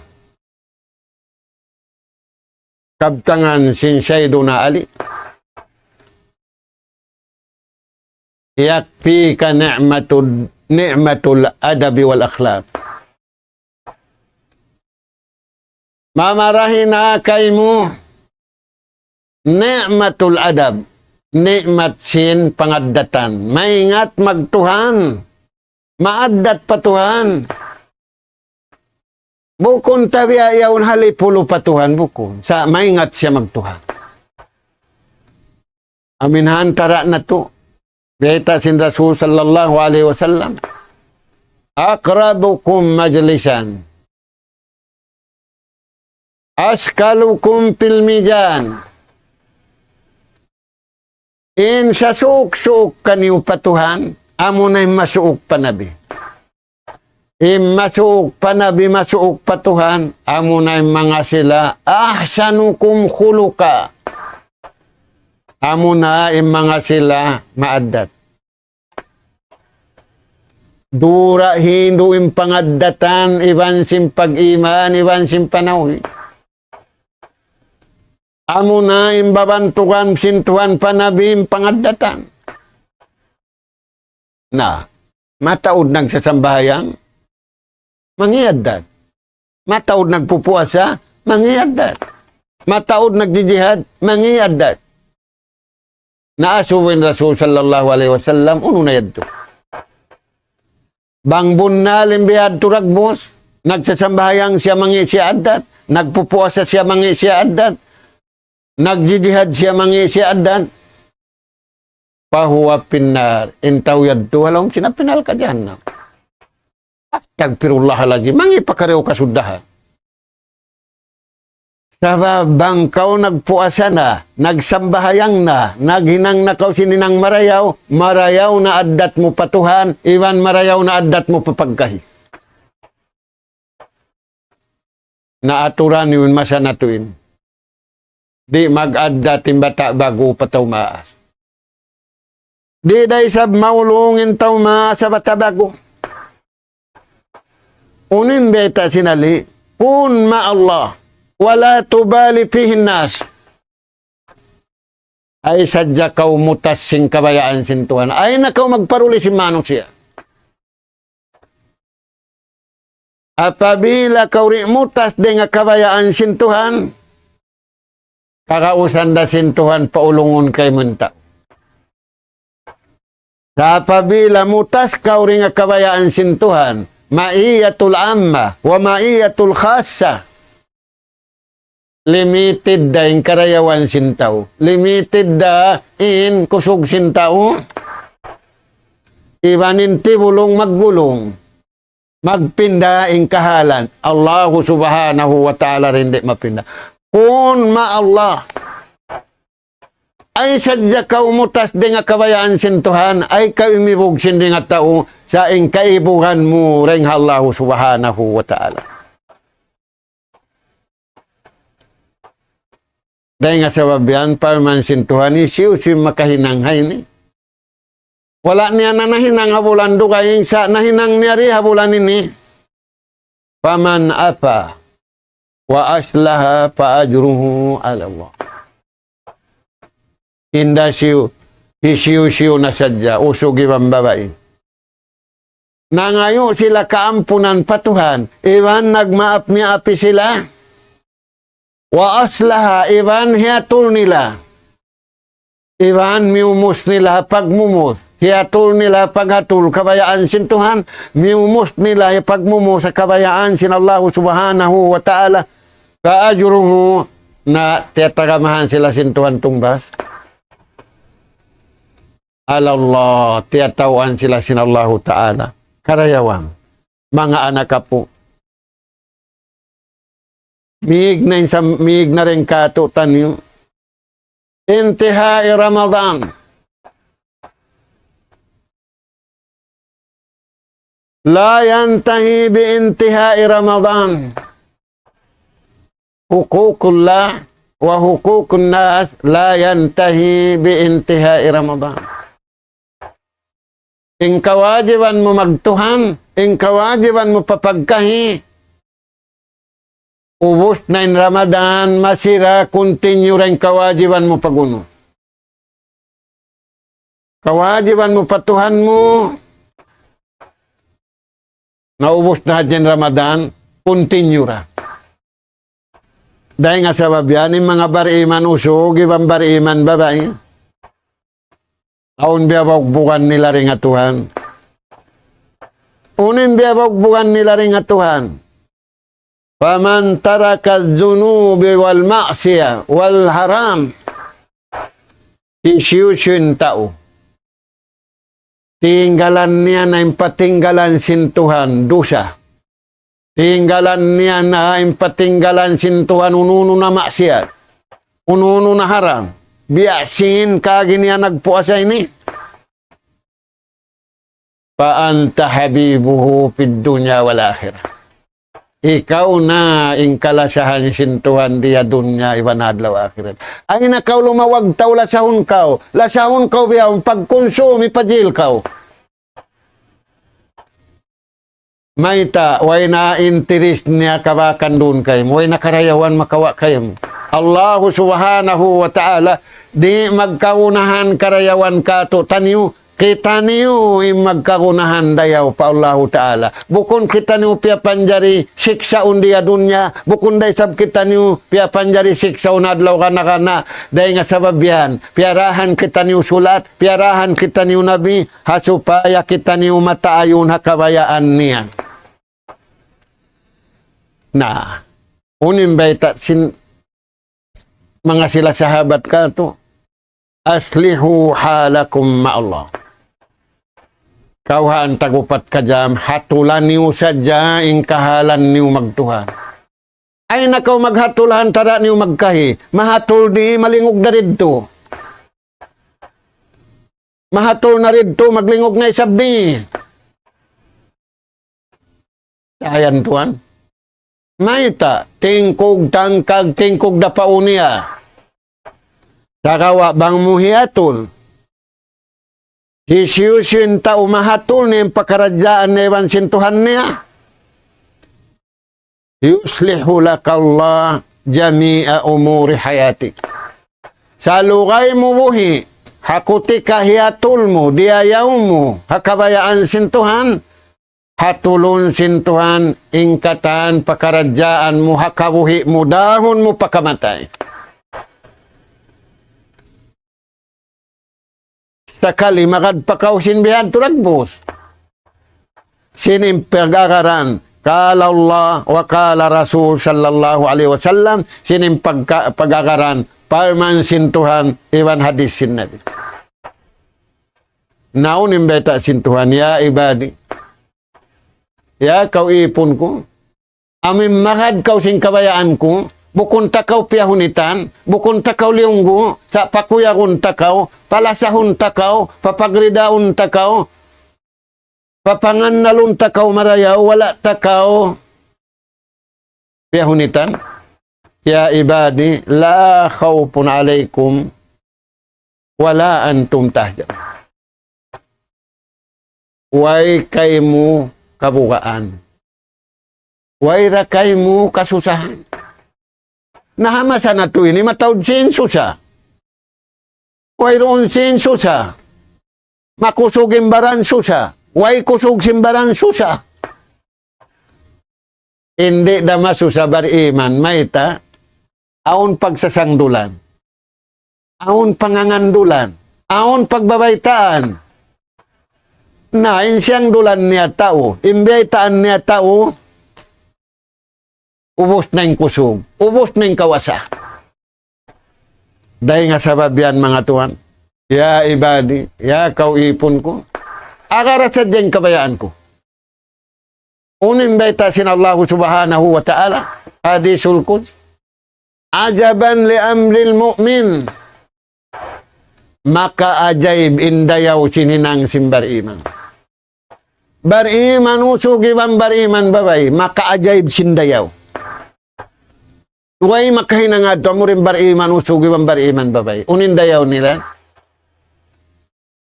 kabtangan sin Sayyiduna Ali. Yakfika ni'matul adabi wal akhlaq. Mamarahin na kay mo ni'matul adab, ni'mat sin pangaddatan. Maingat magtuhan. Maaddat patuhan. Bukon tabi ayaw halipulo patuhan bukon. Sa maingat siya magtuhan. Aminhan tara na to. Beta sin Rasul sallallahu alaihi wasallam. Akrabukum majlisan. Askalukum pil mijan. In sa suuk-suuk kaniw patuhan. Amo na'y masuok pa nabi. Masuok pa nabi, masuok patuhan. Amo na'y mga sila, ahsanukum khuluqa. Amo na mga sila maaddat. Dura hindu im pangaddatan, iban sim pag-iman, iban sim panawi. Amo na im babantukan, sintuan panabi im pangaddatan. Na, mataod nagsasambayang, mangiaddat. Mataod nagpupuasa, mangiaddat. Mataod nagjijihad, mangiaddat. Naasuwin Rasul sallallahu alaihi wasallam, uno na yadto. Bangbun na limbihad turagbos, nagsasambayang siya mangi siya addat, nagpupuasa siya mangi siya addat, nagjijihad siya mangi siya addat, fahuwa pinnar intaw yadto halong sinapinal ka jahannam. Astagfirullah lagi mangi pakarew kasuddahan. Sa bangkaw nagpuasa na, nagsambahayang na, naghinang nakaw sininang marayaw, marayaw na addat mo patuhan, iwan marayaw na addat mo papagkahi. Naaturan yun masanatuin. Di mag-addat bata bago pataw maas. Di day sab maulungin taw sa batabago. Unin beta sinali, kun ma Allah, wala tubali fihin nas. Ay sadya kau mutas sing kabayaan sintuhan. Ay nakaw magparuli si Manong siya. Apabila kau mutas de nga kabayaan sintuhan, kakausan da sintuhan paulungon kay munta. Sa apabila mutas kau rin nga kabayaan sintuhan, maiyatul amma wa maiyatul khassa. Limited da in karayawan sintaw. Limited da in kusog sintaw. ibaninti bulong maggulong, magpinda ing kahalan, Allah subhanahu wa ta'ala rin di mapinda. Kung Allah ay sadya ka umutas di nga kabayaan sintuhan, ay kaimibog sindi nga tao sa ing kaibuhan mo ring Allah subhanahu wa ta'ala. Dahil nga sa babian, parman sintuhan ni siyo makahinanghay ni. Wala niya na nahinang habulan do kayong sa nahinang niya rin habulan ini. Paman apa wa aslaha pa ajruhu ala Allah. Inda siyo, hisiyo na sadya, usog ibang babae. Nangayo sila kaampunan patuhan, iwan nagmaap niya api sila. Wa aslaha, iwan hiatul nila. Iwan miumus nila pagmumus. Hiatul nila paghatul kabayaan sin Tuhan. Miumus nila pagmumus sa kabayaan sin Allah subhanahu wa ta'ala. Kaajruhu na tiyatagamahan sila sin Tuhan tungbas. Alallah, tiyatawan sila sin Allah ta'ala. Karayawang, mga anak po. Miig na rin katutan niyo. Intihai Ramadan. La yantahi bi intihai Ramadan. Hukukullah wa hukukun nas la yantahi bi intihai Ramadan. Ing kawajiban mo magtuhan, ing kawajiban mo papagkahi. Ubus na in Ramadan, masira, continue rin kawajiban mo paguno. Kawajiban mo patuhan mo. Naubos na dyan Ramadan, continue ra. Dahil nga sa babyan, yung mga bariman usog, ibang bariman babae. Aun biyabagbukan nila rin atuhan. Unin biyabagbukan nila rin atuhan. Faman taraka az-zunubi wal ma'siyah wal haram isyusyin tao. Tinggalan niya na impatinggalan sin Tuhan dosa. Tinggalan niya na impatinggalan sin Tuhan ununo na maksiyat. Ununo na haram. Biyasin kagi niya nagpuasa ini. Fa anta habibuhu fid dunya wal akhirah. Ikaw na ingkalasahan sintuhan diya dunya ibanadlaw akhirat. Ay nakaw lumawag taw lasahon kaw. Lasahon kaw biyaw pagkonsumi pajil kaw. May ta, way na interest niya kabakan dun kayo. Way na karayawan makawa kayo. Allah subhanahu wa ta'ala di magkaunahan karayawan kato taniyo. Kita niyo yung magkakunahan dayaw pa Allah Ta'ala. Bukon kita niyo pia panjari siksa undiya dunya. Bukon day sab kita niyo pia panjari siksa unadlaw kana. Day nga sababyan. Piarahan kita niyo sulat. Piarahan kita niyo nabi. Hasupaya kita niyo mataayon hakabayaan niya. Na. Unimbay mga sila sahabat ka to. Aslihu halakum ma'allah. Kauhan tagupat kajam, hatulan niyo sadya, ing kahalan niyo magtuhan. Ay nakaw maghatulan, tada niyo magkahi. Mahatul di, malingog na ridto. Mahatul na ridto, maglingog na isabdi. Ayan tuan. Maita, tingkog tangkag, tingkog da pauniya. Takawa bang muhiatul. Hisyusyin ta umahatul niya yung pakarajaan na iwan sintuhan niya. Yuslihu lakallah jami'a umuri hayatik. Sa lugay mo buhi, hakuti kahiatul mo, diayaw mo, hakabayaan sintuhan, hatulun sintuhan, ingkatan, pakarajaan mo, hakabuhi mo, dahon mo pakamatay. Sakali makadpakaw sinbihan turagbos. Sinimpagagaran kala Allah wa kala Rasul sallallahu alaihi wasallam sinimpagagaran parman sintuhan iwan hadis sin Nabi. Naon imbeta sintuhan, ya ibadi. Ya kau ipon ko. Amin makad kau sing kabayaan ko. Bukon takaw piyahunitan. Bukon takaw liunggo. Sa pakuyakon takaw. Palasahon takaw. Papagridaon takaw. Papangan nalun takaw marayaw. Wala takaw. Piyahunitan. Ya ibadi. La khawpun alaikum. Wala antum tahjan. Way kaymo kabukaan. Way ra kaymo kasusahan. Nahamasa na to ini matawd sin susa. Way roon sin susa. Makusog imbaran susa. Way kusog simbaran susa. Hindi da masusa bariman maita aon pagsasangdulan. Aon pangangandulan. Aon pagbabaitaan. Nain siyang dulan niya tao. Imbiyaitaan niya tao. Ubos na yung kusog. Ubos na yung kawasa. Dahil nga sabab yan mga tuwan. Ya ibadi. Ya kauipon ko. Agara sa dyan kabayaan ko. Unim baita sin Allah subhanahu wa ta'ala. Hadisul Quds. Ajaban li amril mu'min. Maka ajaib indayaw sininang simbariman. Bariman usugiban bariman babay. Maka ajaib sindayaw. Huwag makahinangad to mo rin bariman usugiban bariman babay. Unindayaw nila.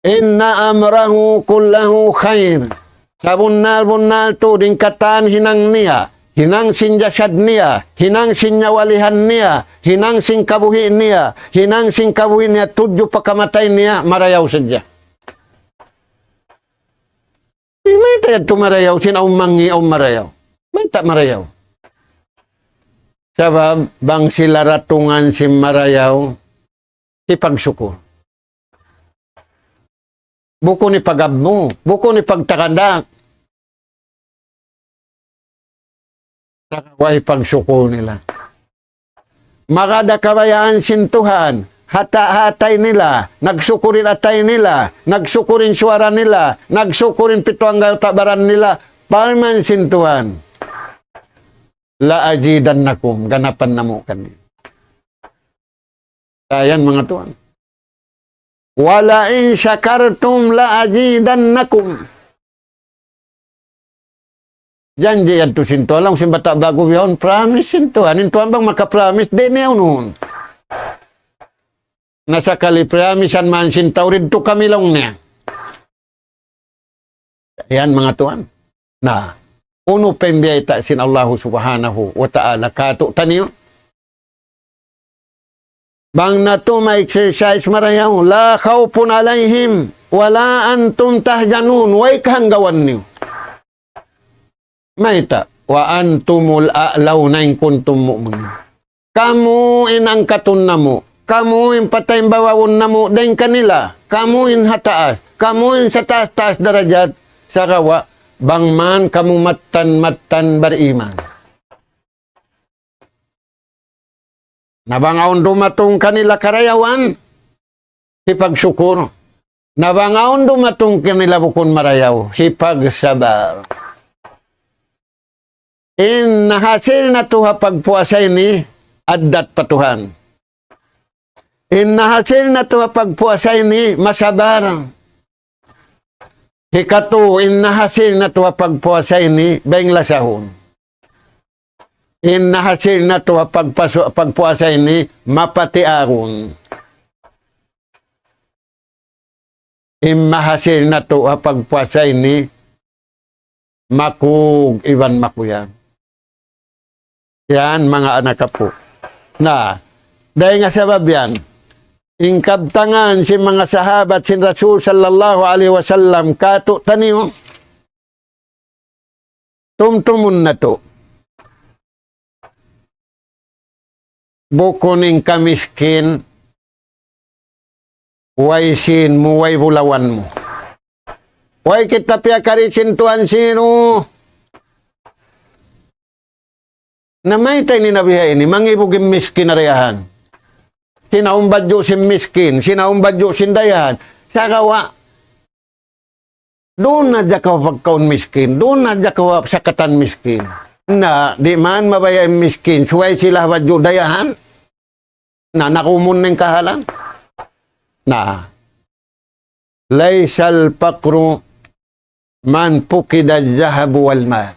Inna amrahu kullahu khair. Sa bunal to din katan hinang niya. Hinang sinjasad niya, hinang sinyawalihan niya, hinang singkabuhi niya, hinang singkabuhi niya, tudyo pakamatay niya, marayaw sadya. May tayad tumarayaw, sinaumangi o marayaw. May ta marayaw. Sabab, bang sila ratungan si marayaw, ipagsuko. Buko ni pagabmo, buko ni pagtakandak. Way pagsuko nila. Makada kabayaan sintuhan, hata-hatay nila, nagsukurin atay nila, nagsukurin suara nila, nagsukurin pituang tabaran nila, parman sintuhan. La ajidan nakum, ganapan na mo kami. Ayan mga tuan. Wala in syakartum la ajidan nakum. Janji yan to sinto. Alam si bata bago yun. Promise sinto. Anin to bang makapromise? Di niya noon. Nasa kalipromisan man sinto. Rin to kami lang niya. Yan mga tuan. Na. Uno pembiyata sin Allah subhanahu wa ta'ala. Kato taniyo. Bang na to ma-exercise marayaw. La khawpun alayhim. Wala antum tahjanun. Way kahanggawan niyo. Maita, wa antumul a'law na in kuntum mu'minin. Kamu inang katun na mo. Kamu in patay bawawon na mo dahin kanila. Kamu in hataas. Kamu in sa taas-taas darajat. Sa kawa, bangman kamu matan-matan bariman. Nabangaon dumatong kanila karayawan. Hipagsyukur. Nabangaon dumatong kanila bukon marayaw. Hipagsabar. Nahasil na tuha pagpuasa ini, addat patuhan. Nahasil na tuha pagpuasa ini, masabar. Hikatu, nahasil na tuha pagpuasa ini, baing lasahon. Nahasil na tuha pagpuasa ini, mapatiaron. Mahasil na tuha pagpuasa ini, makug iban makuyan. Yan, mga anak po. Na, dahil nga sabab yan, ingkabtangan si mga sahabat, si Rasul sallallahu alaihi wasallam, kato taniyo, tumtumun na to. Bukuning kamiskin, way sin mo, way bulawan mo. Way kita piyakarisin tuan sino, na may tayo ni nabiha ini, mangibugin miskin na reyahan. Sinaumbadyo si miskin, sinaumbadyo sindayahan. Sa kawa, doon na dya ka pagkaon miskin, doon na dya ka sakatan miskin. Na, di man mabaya miskin, suway sila wajudayahan, na nakumun ng kahalan. Na, laysal pakru man pukida zahabu wal ma.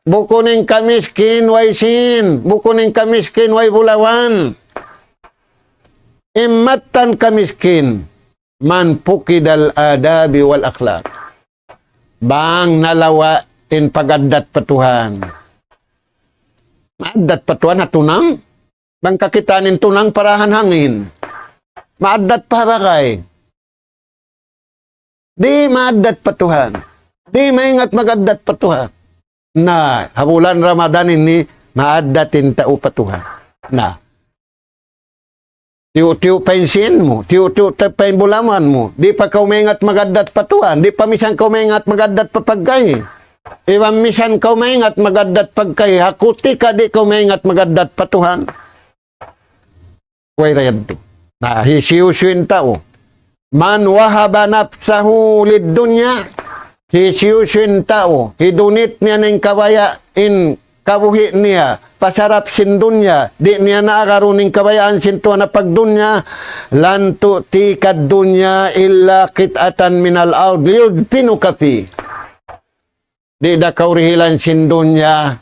Bukunin kamiskin, way sin. Bukunin kamiskin, way bulawan. Imatan kamiskin, man pukidal adabi wal akhlaq. Bang nalawa in pagadat patuhan. Maadat patuhan na tunang. Bang kakitanin tunang parahan hangin. Maadat pa bakay. Di maadat patuhan. Di maingat magadat patuhan. Na habulan Ramadan ini maadatin tao patuhan. Na tiyo-tiyo pensin mo, tiyo-tiyo pen bulaman mo, di pa kaumengat magadat patuhan, di pa misan kaumengat magadat papagkay. Iwan misan kaumengat magadat pagkay, hakuti ka di kaumengat magadat patuhan. Way rayad to. Na hisiyusin tao. Man wahaba nafsahu lid dunya, hisiyusin tao, hidunit niya ng kabaya in kabuhi niya, pasarap sin dunya, di niya naakaruning kabayaan sinto na pagdunya, lantu tikad dunya illa kitatan minal aud, liyud pinukapi. Di da kaurihilan sin dunya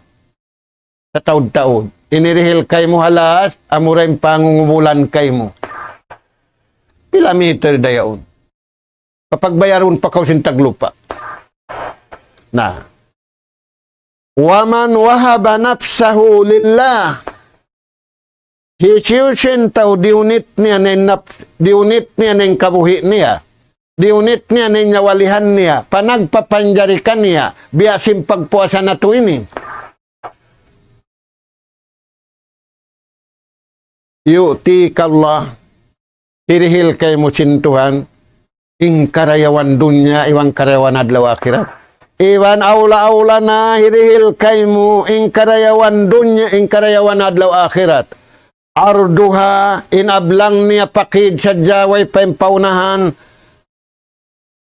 sa taud-taud. Inirihil kay mo halas, amuray pangungumulan kay mo. Pila meter dayaon. Kapag bayaron pa kaw sin taglupa. Na, waman wahaba nafsahu lillah. Hisiyusin tao diunit niya ng kabuhi niya. Diunit niya ng nyawalihan niya. Panagpapanjarikan niya. Biasim pagpuasa na to ini. Yu'tikallah. Hirihil kay mo sintuhan. Ing karayawan dunya, iwang karayawan adlaw akhirat. Iwan aula-aula na hirihil kay mo ing karayawan dunya, ing karayawan adlaw akhirat. Arduha inablang niya pakid sa jaway pempaunahan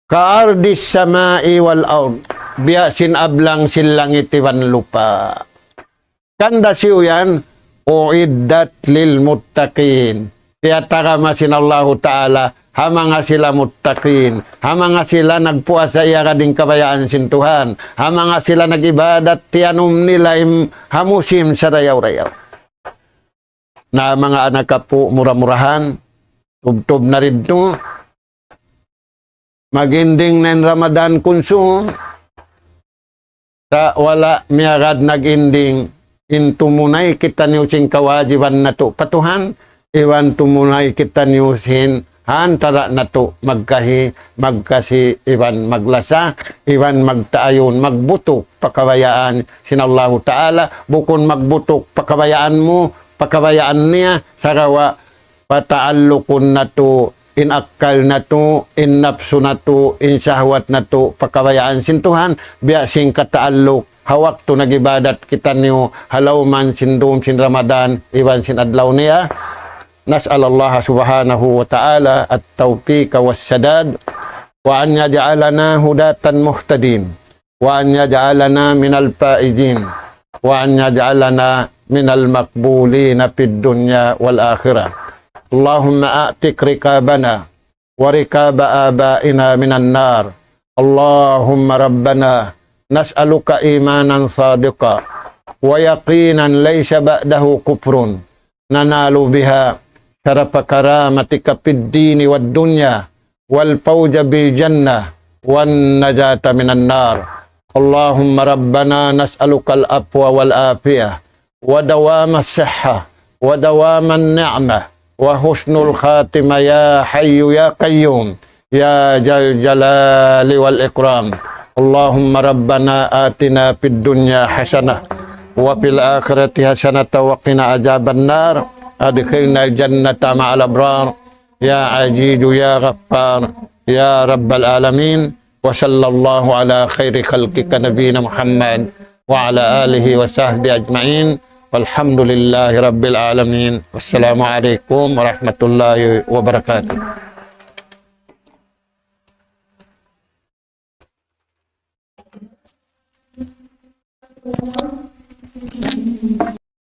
kaardis samai wal ard. Biasin ablang silangit iwan lupa. Kanda siyo yan, uiddat lil muttaqin. Kaya takamasin Allah Ta'ala, hamanga sila muttaqin, hamanga sila nagpuasa iya kading kabayaan sintuhan, hamanga sila nagibadat tianum nila hamusim sa rayaw-rayaw. Na mga anak ka po mura-murahan, tub-tub na rin to, maginding na Ramadan kunso, sa wala miyagad naginding, intumunay kita niyusing kawajiban na to patuhan, iwan tumunay kita niyusin, hantara na to magkasi iwan maglasa, iwan magtaayon, magbutok pakabayaan sinallahu ta'ala, bukon magbutok pakabayaan mo, pakabayaan niya, sarawa pataallukun na to, inakal na to, innapsu na to, insahwat na to, pakabayaan sintuhan, biasing kataalluk, hawak to nagibadat kita niyo, halaw man sindum sin Ramadan, iwan sin adlaw niya, nas'alallaha subhanahu wa ta'ala at-tawfiq was-sadad wa an yaj'alana hudatan muhtadin wa an yaj'alana minal faizin wa an yaj'alana minal maqbulin fid dunya wal akhirah. Allahumma a'tiq riqabana wa riqaba abaina minan nar. Allahumma rabbana nas'aluka imanan sadiqa wa yaqinan laysa ba'dahu kufrun nanalu biha syaraf karamatika fid dini wad dunya wal fawza bil jannah wan najata minan nar. Allahumma rabbana nas'aluka al afwa wal afiyah wa dawama as-sihha wa dawama an-ni'mah wa husnul khatimah ya hayyu ya qayyum ya jal jalali wal ikram. Allahumma rabbana atina fid dunya hasanah wa fil akhirati hasanah wa qina adzaban nar. Adkhilna al-jannata ma'al abrar ya aziz ya ghaffar ya rabbal alamin wa sallallahu ala khairi khalqika nabiyina Muhammad wa ala alihi wa sahbihi ajma'in walhamdulillahi rabbil alamin. Wassalamu alaikum warahmatullahi wabarakatuh.